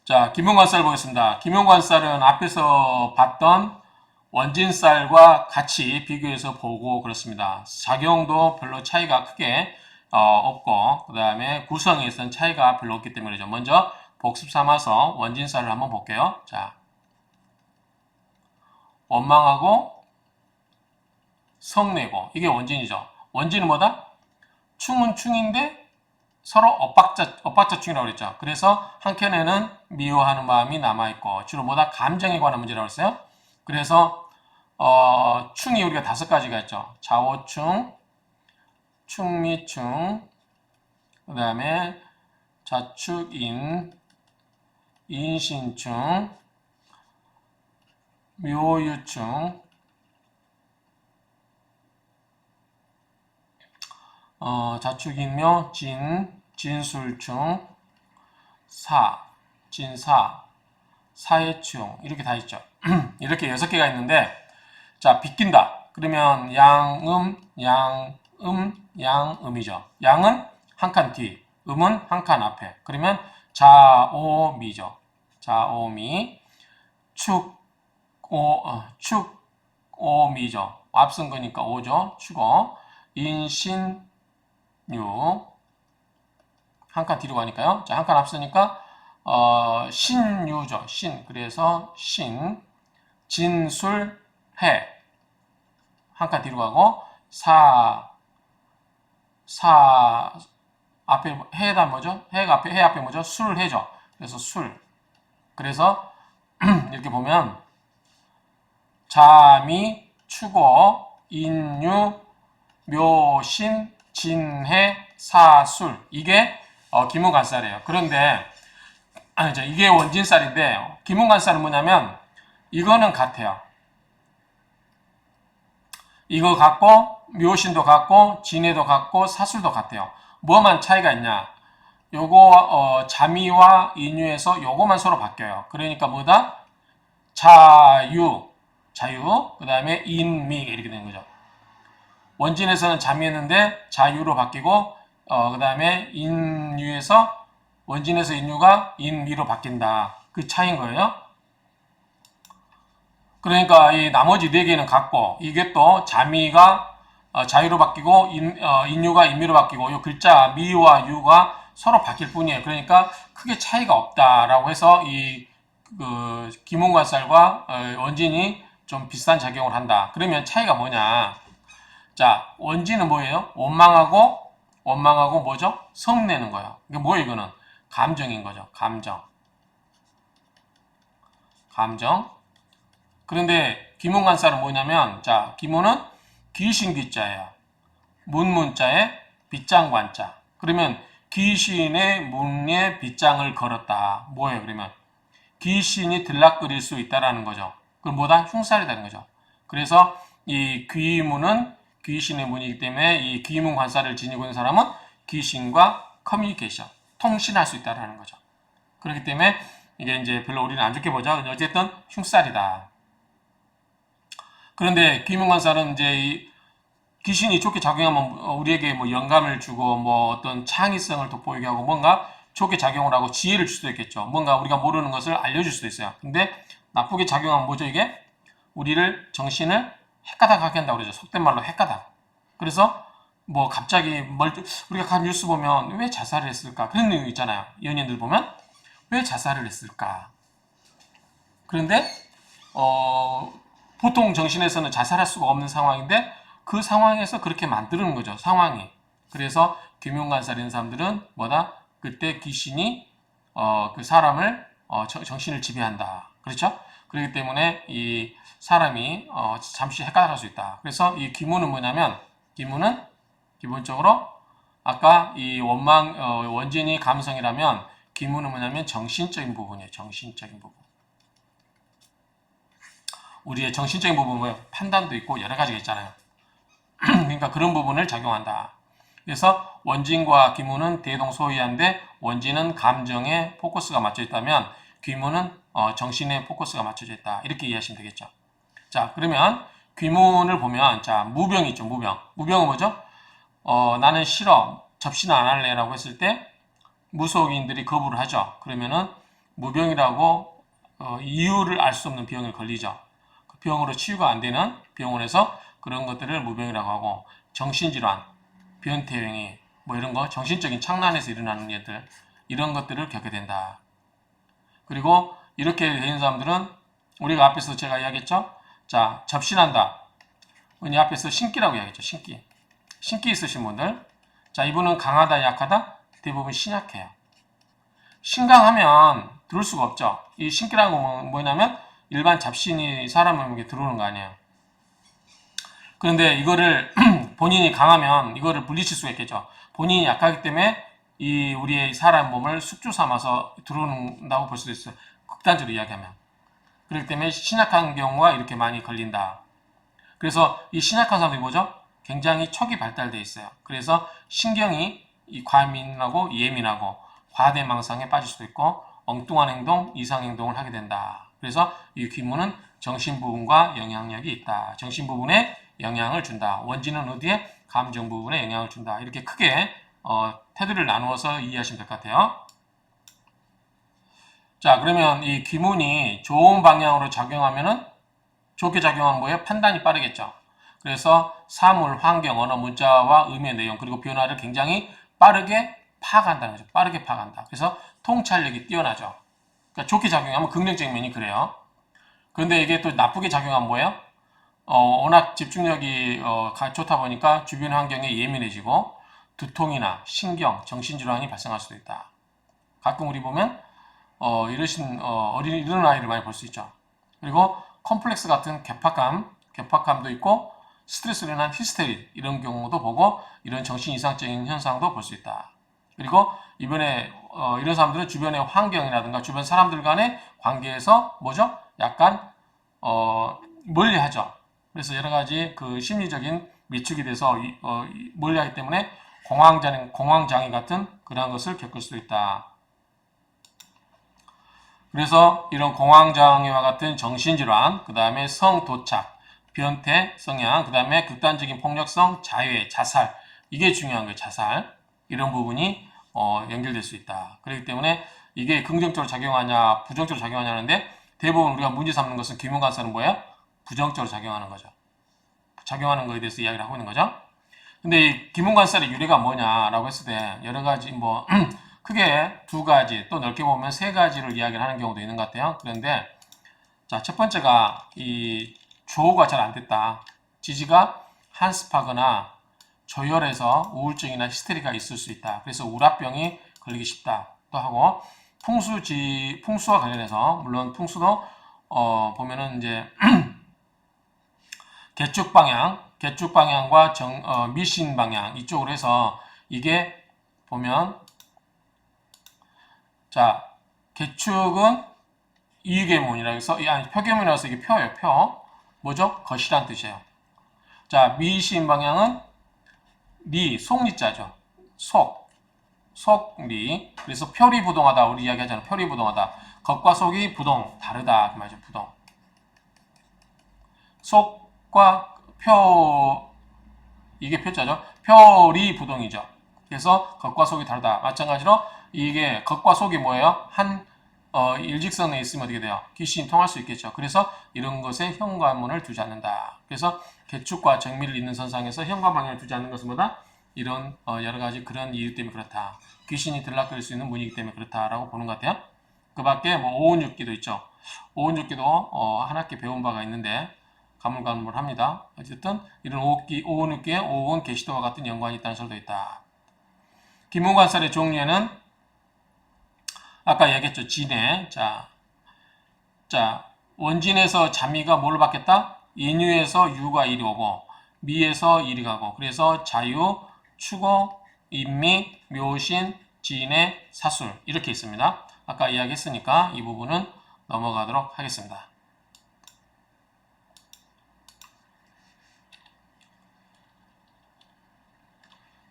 자, 김용관쌀 보겠습니다. 김용관쌀은 앞에서 봤던 원진쌀과 같이 비교해서 보고 그렇습니다. 작용도 별로 차이가 크게 없고 그 다음에 구성에서는 차이가 별로 없기 때문이죠. 먼저 복습 삼아서 원진쌀을 한번 볼게요. 자, 원망하고 성내고 이게 원진이죠. 원진은 뭐다? 충은 충인데 서로 엇박자충이라고 그랬죠. 그래서 한켠에는 미워하는 마음이 남아있고 주로 뭐다? 감정에 관한 문제라고 했어요. 그래서 충이 우리가 5가지가 있죠. 자오충, 충미충, 그 다음에 자축인, 인신충, 묘유충, 자축인묘, 진술충, 진사, 사해충 이렇게 다 있죠. 이렇게 6개가 있는데 자, 비낀다. 그러면 양음이죠. 양은 한 칸 뒤, 음은 한 칸 앞에. 그러면 자오미죠. 자오미, 축오미죠. 앞선 거니까 오죠. 축오, 인신유, 한 칸 뒤로 가니까요. 자, 한 칸 앞서니까 신유죠. 그래서 진술해, 한 칸 뒤로 가고 앞에 해다 뭐죠? 해 앞에 뭐죠? 술해죠. 그래서 술. 그래서 이렇게 보면 자미, 추고, 인유, 묘신, 진해, 사술 이게 기문관쌀이에요. 그런데 이게 원진쌀인데 기문관쌀은 뭐냐면 이거는 같아요. 이거 같고 묘신도 같고 진해도 같고 사술도 같아요. 뭐만 차이가 있냐? 요거 자미와 인유에서 요거만 서로 바뀌어요. 그러니까 뭐다? 자유, 그 다음에 인미 이렇게 되는 거죠. 원진에서는 자미였는데 자유로 바뀌고 그 다음에 인유에서 원진에서 인유가 인미로 바뀐다. 그 차이인 거예요. 그러니까 이 나머지 4개는 같고 이게 또 자미가 자유로 바뀌고 인유가 인미로 바뀌고 이 글자 미와 유가 서로 바뀔 뿐이에요. 그러니까 크게 차이가 없다라고 해서 이 기문관쌀과 원진이 좀 비슷한 작용을 한다. 그러면 차이가 뭐냐? 자, 원진은 뭐예요? 원망하고 뭐죠? 성내는 거예요. 이게 뭐예요, 이거는? 감정인 거죠. 감정. 그런데 기문관쌀은 뭐냐면, 자, 기문은 귀신 귀자예요. 문자에 빗장관자. 그러면 귀신의 문에 빗장을 걸었다. 뭐예요, 그러면? 귀신이 들락거릴 수 있다라는 거죠. 그럼 뭐다? 흉살이라는 거죠. 그래서 이 귀문은 귀신의 문이기 때문에 이 귀문관살을 지니고 있는 사람은 귀신과 커뮤니케이션, 통신할 수 있다라는 거죠. 그렇기 때문에 이게 이제 별로 우리는 안 좋게 보죠. 어쨌든 흉살이다. 그런데 귀문관살은 이제 이 귀신이 좋게 작용하면 우리에게 뭐 영감을 주고 뭐 어떤 창의성을 돋보이게 하고 뭔가 좋게 작용을 하고 지혜를 줄 수도 있겠죠. 뭔가 우리가 모르는 것을 알려줄 수도 있어요. 근데 나쁘게 작용하면 뭐죠 이게? 우리를 정신을 헷가닥하게 한다고 그러죠. 속된 말로 헷가닥. 그래서 뭐 갑자기 우리가 간 뉴스 보면 왜 자살을 했을까? 그런 내용 있잖아요. 연예인들 보면 왜 자살을 했을까? 그런데 보통 정신에서는 자살할 수가 없는 상황인데 그 상황에서 그렇게 만드는 거죠. 상황이. 그래서 귀문관살 있는 사람들은 뭐다? 그때 귀신이 그 사람을 정신을 지배한다. 그렇죠? 그렇기 때문에 이 사람이 잠시 헷갈릴 수 있다. 그래서 이 귀문은 뭐냐면 귀문은 기본적으로 아까 이 원진이 감성이라면 귀문은 뭐냐면 정신적인 부분이에요. 정신적인 부분. 우리의 정신적인 부분은 뭐예요? 판단도 있고 여러 가지가 있잖아요. 그러니까 그런 부분을 작용한다. 그래서 원진과 귀문은 대동소이한데 원진은 감정에 포커스가 맞춰 있다면 귀문은 정신에 포커스가 맞춰져 있다. 이렇게 이해하시면 되겠죠. 자, 그러면 귀문을 보면 자, 무병이 있죠. 무병은 뭐죠? 나는 싫어. 접시는 안 할래 라고 했을 때 무속인들이 거부를 하죠. 그러면은 무병이라고 이유를 알 수 없는 병을 걸리죠. 그 병으로 치유가 안 되는 병원에서 그런 것들을 무병이라고 하고, 정신질환, 변태행위, 뭐 이런 거, 정신적인 착란에서 일어나는 일들, 이런 것들을 겪게 된다. 그리고 이렇게 되는 사람들은 우리가 앞에서 제가 이야기했죠. 자, 접신한다. 은희 앞에서 신기라고 이야기했죠. 신기. 신기 있으신 분들. 자, 이분은 강하다, 약하다? 대부분 신약해요. 신강하면 들을 수가 없죠. 이 신기라는 건 뭐냐면 일반 잡신이 사람에게 들어오는 거 아니에요. 그런데 이거를 본인이 강하면 이거를 물리칠 수가 있겠죠. 본인이 약하기 때문에 이 우리의 사람 몸을 숙주 삼아서 들어온다고 볼 수도 있어요. 극단적으로 이야기하면. 그렇기 때문에 신약한 경우가 이렇게 많이 걸린다. 그래서 이 신약한 사람들이 뭐죠? 굉장히 척이 발달되어 있어요. 그래서 신경이 이 과민하고 예민하고 과대망상에 빠질 수도 있고 엉뚱한 행동, 이상 행동을 하게 된다. 그래서 이 귀문은 정신 부분과 영향력이 있다. 정신 부분에 영향을 준다. 원진은 어디에? 감정 부분에 영향을 준다. 이렇게 크게 테두리를 나누어서 이해하시면 될 것 같아요. 자, 그러면 이 귀문이 좋은 방향으로 작용하면은 좋게 작용하는 거예요. 판단이 빠르겠죠. 그래서 사물, 환경, 언어, 문자와 의미의 내용 그리고 변화를 굉장히 빠르게 파악한다는 거죠. 빠르게 파악한다. 그래서 통찰력이 뛰어나죠. 그러니까 좋게 작용하면 긍정적인 면이 그래요. 그런데 이게 또 나쁘게 작용하면 뭐예요? 워낙 집중력이 좋다 보니까 주변 환경에 예민해지고 두통이나 신경, 정신질환이 발생할 수도 있다. 가끔 우리 보면 이러신 이런 아이를 많이 볼 수 있죠. 그리고 컴플렉스 같은 괴팍감도 있고 스트레스로 인한 히스테리 이런 경우도 보고 이런 정신 이상적인 현상도 볼 수 있다. 그리고 이번에 이런 사람들은 주변의 환경이라든가 주변 사람들 간의 관계에서 뭐죠? 약간 멀리하죠. 그래서 여러 가지 그 심리적인 위축이 돼서 멀리하기 때문에 공황장애 같은 그러한 것을 겪을 수도 있다. 그래서 이런 공황장애와 같은 정신질환, 그 다음에 성도착, 변태, 성향, 그 다음에 극단적인 폭력성, 자해, 자살, 이게 중요한 거예요. 자살. 이런 부분이 연결될 수 있다. 그렇기 때문에 이게 긍정적으로 작용하냐, 부정적으로 작용하냐는데 대부분 우리가 문제 삼는 것은 귀문관사는 뭐예요? 부정적으로 작용하는 거죠. 작용하는 거에 대해서 이야기를 하고 있는 거죠. 근데 이 귀문관살의 유래가 뭐냐라고 했을 때 여러 가지 뭐 크게 두 가지 또 넓게 보면 세 가지를 이야기를 하는 경우도 있는 것 같아요. 그런데 자, 첫 번째가 이 조우가 잘 안 됐다. 지지가 한습하거나 조열해서 우울증이나 히스테리가 있을 수 있다. 그래서 우라병이 걸리기 쉽다. 또 하고 풍수와 관련해서 물론 풍수도 보면은 이제 개축 방향과 미신 방향 이쪽으로 해서 이게 보면 자 개축은 이계문이라 해서 아니 표계문이라서 이게 표예요. 표 뭐죠? 것이란 뜻이에요. 자 미신 방향은 속리자죠. 속리 그래서 표리부동하다 우리 이야기하잖아요. 표리부동하다 겉과 속이 다르다 그 말이죠. 부동 속과 이게 표자죠. 표리부동이죠. 그래서 겉과 속이 다르다. 마찬가지로 이게 겉과 속이 뭐예요? 일직선에 있으면 어떻게 돼요? 귀신이 통할 수 있겠죠. 그래서 이런 것에 현관문을 두지 않는다. 그래서 개축과 정밀을 잇는 선상에서 현관문을 두지 않는 것은 뭐다? 이런 여러 가지 그런 이유 때문에 그렇다. 귀신이 들락거릴 수 있는 문이기 때문에 그렇다라고 보는 것 같아요. 그 밖에 뭐 오운육기도 있죠. 오운육기도 한 학기 배운 바가 있는데 가물가물합니다. 어쨌든 이런 오운육기에 오운 계시도와 같은 연관이 있다는 설도 있다. 귀문관살의 종류에는 아까 얘기했죠. 진해. 자, 원진에서 자미가 뭘 받겠다? 인유에서 유가 이리 오고 미에서 이리 가고 그래서 자유, 추고, 인미, 묘신, 진해, 사술 이렇게 있습니다. 아까 이야기했으니까 이 부분은 넘어가도록 하겠습니다.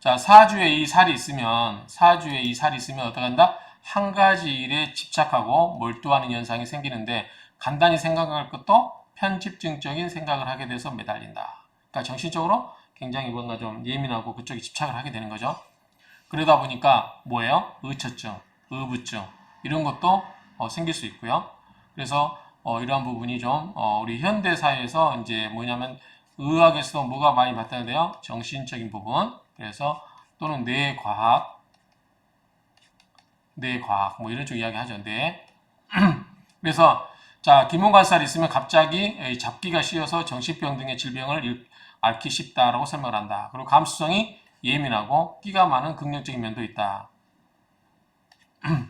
자, 사주에 이 살이 있으면 어떻게 한다? 한 가지 일에 집착하고 몰두하는 현상이 생기는데 간단히 생각할 것도 편집증적인 생각을 하게 돼서 매달린다. 그러니까 정신적으로 굉장히 뭔가 좀 예민하고 그쪽에 집착을 하게 되는 거죠. 그러다 보니까 뭐예요? 의처증, 의부증 이런 것도 생길 수 있고요. 그래서 이러한 부분이 좀 우리 현대 사회에서 이제 뭐냐면 의학에서도 뭐가 많이 발달돼요? 정신적인 부분. 그래서 또는 뇌과학 뭐 이런 쪽 이야기 하죠. 뇌. 그래서 자, 기문관살이 있으면 갑자기 잡기가 쉬워서 정신병 등의 질병을 앓기 쉽다라고 설명을 한다. 그리고 감수성이 예민하고 끼가 많은 긍정적인 면도 있다.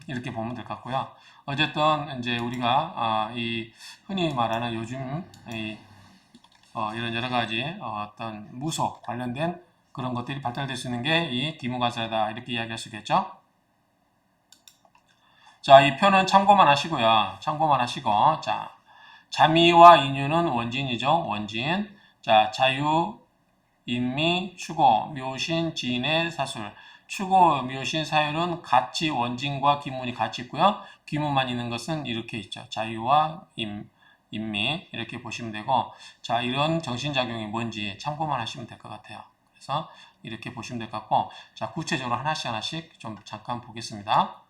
이렇게 보면 될 것 같고요. 어쨌든 이제 우리가 이 흔히 말하는 요즘 이런 여러 가지 어떤 무속 관련된 그런 것들이 발달될 수 있는 게 이 기문관살이다. 이렇게 이야기할 수 있겠죠. 자, 이 표는 참고만 하시고요. 참고만 하시고, 자, 자미와 인유는 원진이죠. 원진. 자, 자유, 인미, 추고, 묘신, 진해, 사술. 추고, 묘신, 사율은 같이 원진과 기문이 같이 있고요. 기문만 있는 것은 이렇게 있죠. 자유와 인미 이렇게 보시면 되고, 자, 이런 정신작용이 뭔지 참고만 하시면 될 것 같아요. 그래서 이렇게 보시면 될 것 같고, 자, 구체적으로 하나씩 좀 잠깐 보겠습니다.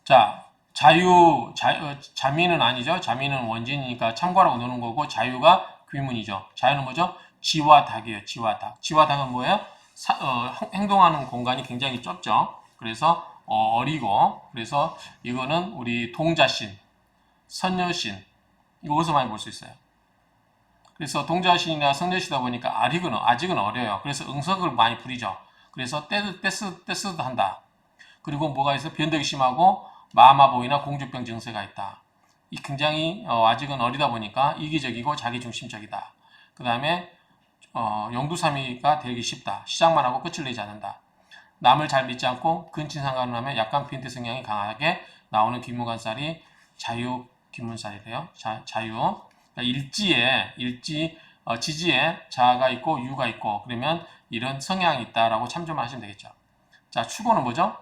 자, 자미는 아니죠. 자미는 원진이니까 참고라고 놓는 거고, 자유가 귀문이죠. 자유는 뭐죠? 지와 닭이에요. 지와 닭. 지와 닭은 뭐예요? 행동하는 공간이 굉장히 좁죠. 그래서 어리고, 그래서 이거는 우리 동자신, 선녀신, 이것서 많이 볼 수 있어요. 그래서 동자신이나 선녀시다 보니까 아직은 어려요. 그래서 응석을 많이 부리죠. 그래서 떼쓰도 한다. 그리고 뭐가 있어? 변덕이 심하고 마마보이나 공주병 증세가 있다. 이 굉장히 아직은 어리다 보니까 이기적이고 자기중심적이다. 그 다음에 영두삼이가 되기 쉽다. 시작만 하고 끝을 내지 않는다. 남을 잘 믿지 않고 근친상간을 하면 약간 빈대 성향이 강하게 나오는 기무관살이 자유 기문살이래요. 자유. 그러니까 지지에 자가 있고 유가 있고 그러면 이런 성향이 있다라고 참조만 하시면 되겠죠. 자, 추고는 뭐죠?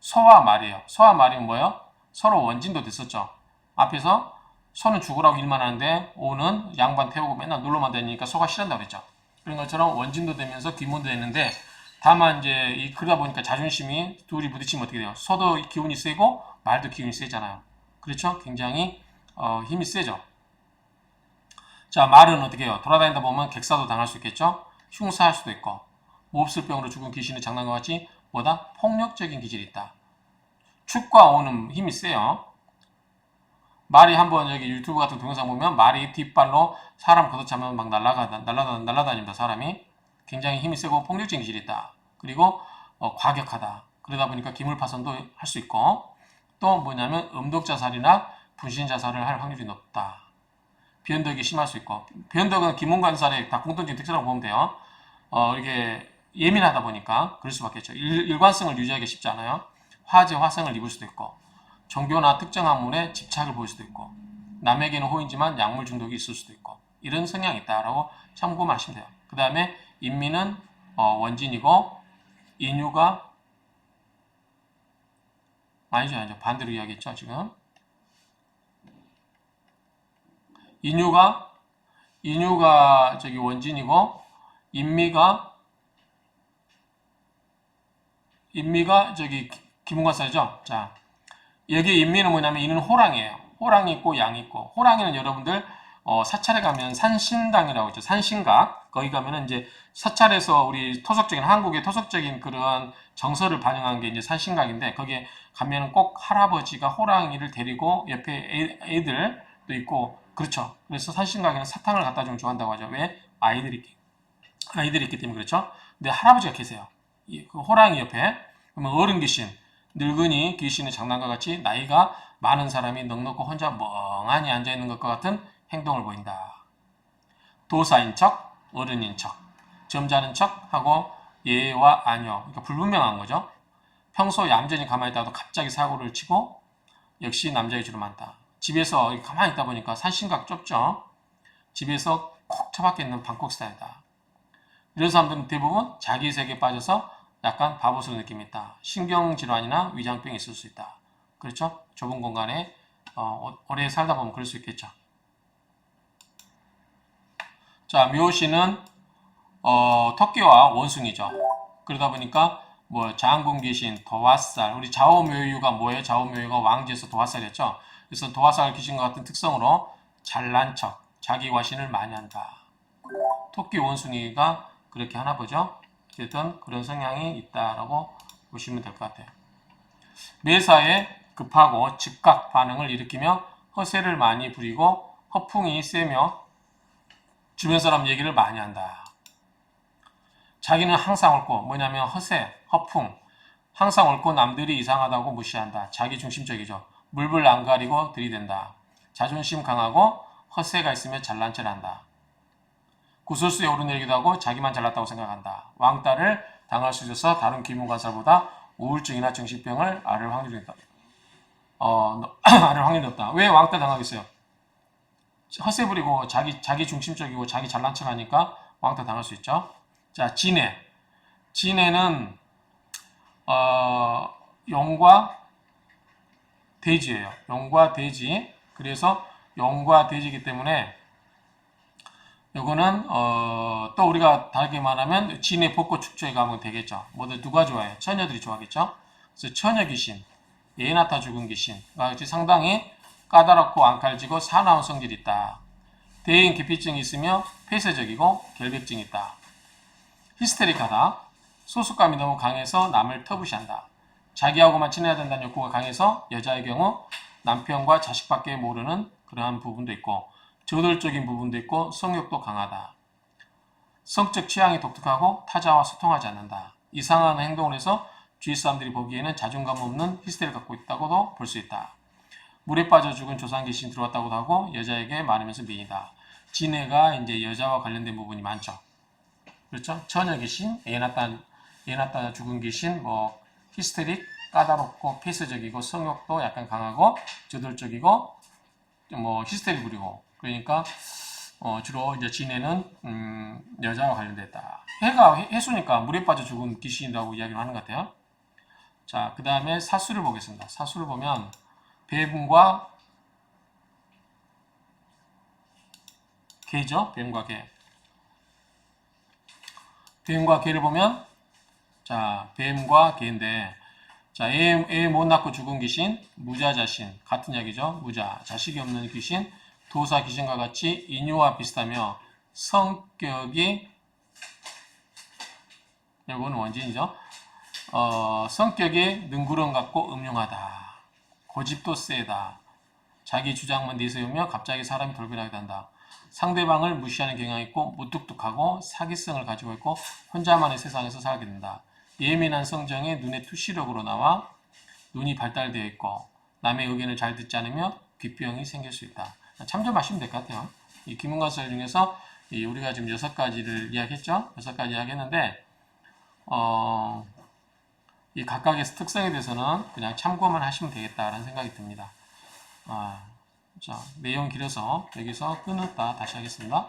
소와 말이에요. 소와 말이면 뭐예요? 서로 원진도 됐었죠. 앞에서 소는 죽으라고 일만 하는데 오는 양반 태우고 맨날 놀러만 다니니까 소가 싫어한다고 그랬죠. 그런 것처럼 원진도 되면서 기문도 됐는데 다만 이제 그러다 보니까 자존심이 둘이 부딪히면 어떻게 돼요? 소도 기운이 세고 말도 기운이 세잖아요. 그렇죠? 굉장히 힘이 세죠. 자, 말은 어떻게 해요? 돌아다니다 보면 객사도 당할 수 있겠죠? 흉사할 수도 있고 몹쓸병으로 죽은 귀신의 장난과 같이 보다 폭력적인 기질이 있다. 축과 오는 힘이 세요. 말이 한번 여기 유튜브 같은 동영상 보면 말이 뒷발로 사람 걷어차면 막 날아다닙니다. 사람이 굉장히 힘이 세고 폭력적인 기질이 있다. 그리고 과격하다. 그러다 보니까 기물파손도 할 수 있고 또 뭐냐면 음독자살이나 분신자살을 할 확률이 높다. 변덕이 심할 수 있고 변덕은 기문관살의 다 공통적인 특징이라고 보면 돼요. 이게 예민하다 보니까 그럴 수밖에 없죠. 일관성을 유지하기 쉽지 않아요. 화재, 화상을 입을 수도 있고 종교나 특정한 물에 집착을 보일 수도 있고 남에게는 호인지만 약물 중독이 있을 수도 있고 이런 성향이 있다라고 참고만 하시면 돼요. 그 다음에 인미는 원진이고 인유가 아니죠. 반대로 이야기했죠. 지금 인유가 저기 원진이고 인미가 저기 기문관살이죠. 자, 여기 인미는 뭐냐면 이는 호랑이에요. 호랑이 있고 양이 있고 호랑이는 여러분들 사찰에 가면 산신당이라고 있죠. 산신각 거기 가면은 이제 사찰에서 우리 토속적인 한국의 토속적인 그런 정서를 반영한 게 이제 산신각인데 거기에 가면은 꼭 할아버지가 호랑이를 데리고 옆에 애들도 있고 그렇죠. 그래서 산신각에는 사탕을 갖다 주면 좋아한다고 하죠. 왜? 아이들이 있기 때문에 그렇죠. 근데 할아버지가 계세요. 그 호랑이 옆에 그러면 어른 귀신 늙은이 귀신의 장난과 같이 나이가 많은 사람이 넉넉고 혼자 멍하니 앉아있는 것과 같은 행동을 보인다. 도사인 척, 어른인 척, 점잖은 척 하고 예와 아뇨, 그러니까 불분명한 거죠. 평소 얌전히 가만히 있다가도 갑자기 사고를 치고 역시 남자의 주로 많다. 집에서 가만히 있다 보니까 산신각 좁죠. 집에서 콕 처박혀 있는 방콕 스타일이다. 이런 사람들은 대부분 자기 세계에 빠져서 약간 바보스러운 느낌이 있다. 신경질환이나 위장병이 있을 수 있다. 그렇죠? 좁은 공간에 오래 살다 보면 그럴 수 있겠죠. 자, 묘시는 토끼와 원숭이죠. 그러다 보니까 뭐 장군 귀신, 도화살, 우리 좌우묘유가 뭐예요? 좌우묘유가 왕지에서 도화살이었죠. 그래서 도화살 귀신과 같은 특성으로 잘난 척, 자기 과신을 많이 한다. 토끼 원숭이가 그렇게 하나 보죠. 어쨌든 그런 성향이 있다라고 보시면 될 것 같아요. 매사에 급하고 즉각 반응을 일으키며 허세를 많이 부리고 허풍이 세며 주변 사람 얘기를 많이 한다. 자기는 항상 옳고 뭐냐면 허세, 허풍, 항상 옳고 남들이 이상하다고 무시한다. 자기 중심적이죠. 물불 안 가리고 들이댄다. 자존심 강하고 허세가 있으면 잘난 척한다. 구설수에 오르내리기도 하고 자기만 잘났다고 생각한다. 왕따를 당할 수 있어서 다른 기문관사보다 우울증이나 정신병을 앓을 확률이 있다. 앓을 확률이 높다. 왜 왕따 당하겠어요? 허세 부리고 자기 중심적이고 자기 잘난 척하니까 왕따 당할 수 있죠. 자, 진해. 진해는 용과 돼지예요. 용과 돼지. 그래서 용과 돼지이기 때문에 요거는 또 우리가 다르게 말하면 진해 벚꽃 축제에 가면 되겠죠. 모두 누가 좋아해요? 처녀들이 좋아하겠죠. 그래서 처녀 귀신, 애 낳다 죽은 귀신, 상당히 까다롭고 앙칼지고 사나운 성질이 있다. 대인 기피증이 있으며 폐쇄적이고 결백증이 있다. 히스테릭하다. 소속감이 너무 강해서 남을 터부시한다. 자기하고만 친해야 된다는 욕구가 강해서 여자의 경우 남편과 자식밖에 모르는 그러한 부분도 있고 저돌적인 부분도 있고 성욕도 강하다. 성적 취향이 독특하고 타자와 소통하지 않는다. 이상한 행동을 해서 주위 사람들이 보기에는 자존감 없는 히스테리를 갖고 있다고도 볼 수 있다. 물에 빠져 죽은 조상 귀신 들어왔다고도 하고 여자에게 많으면서 미인이다. 진해가 이제 여자와 관련된 부분이 많죠. 그렇죠? 처녀 귀신, 애 낳다 죽은 귀신, 뭐 히스테릭, 까다롭고 폐쇄적이고 성욕도 약간 강하고 저돌적이고 뭐 히스테리 부리고 그러니까 주로 이제 진해는 여자와 관련됐다. 해가 해수니까 물에 빠져 죽은 귀신이라고 이야기를 하는 것 같아요. 자, 그 다음에 사수를 보겠습니다. 사수를 보면 뱀과 개죠. 뱀과 개. 뱀과 개를 보면 자, 뱀과 개인데 자, 애 못 낳고 죽은 귀신, 무자 자신 같은 이야기죠. 무자, 자식이 없는 귀신, 도사 귀신과 같이 인유와 비슷하며 성격이 이건 원진이죠. 성격이 능구렁 같고 음흉하다. 고집도 세다. 자기 주장만 내세우며 갑자기 사람이 돌변하게 한다. 상대방을 무시하는 경향이 있고 무뚝뚝하고 사기성을 가지고 있고 혼자만의 세상에서 살게 된다. 예민한 성정이 눈에 투시력으로 나와 눈이 발달되어 있고 남의 의견을 잘 듣지 않으며 귀병이 생길 수 있다. 참조하시면 될 것 같아요. 이 기문관설 중에서 우리가 지금 6가지를 이야기했죠. 6가지 이야기했는데 이 각각의 특성에 대해서는 그냥 참고만 하시면 되겠다라는 생각이 듭니다. 자, 내용 길어서 여기서 끊었다 다시 하겠습니다.